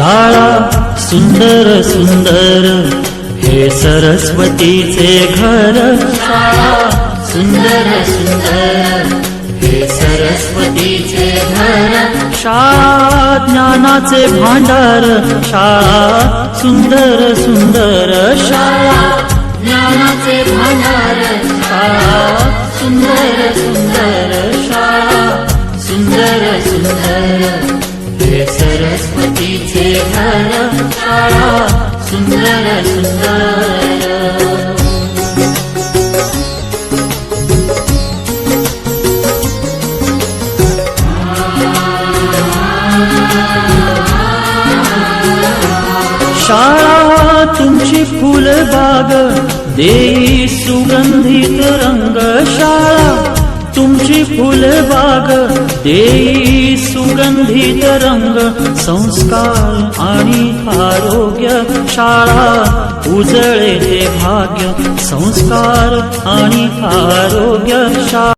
शाळा सुंदर सुंदर हे सरस्वतीचे घर। शाळा सुंदर सुंदर हे सरस्वतीचे घर। शाळा ज्ञानाचे भांडार। शाळा सुंदर सुंदर शाळा ज्ञानाचे भांडार। शाळा सुंदर सुंदर शाळा सुंदर सुंदर हे सरस्वतीचे घर। शाळा सुंदर सुंदर। शाळा तुमची फुलबाग देई सुगंधित रंग। शाळा तुमची फुलबाग देई सुगंधित रंग। संस्कार आणि आरोग्य शाळा उजळे ते भाग्य। संस्कार आणि आरोग्य शाळा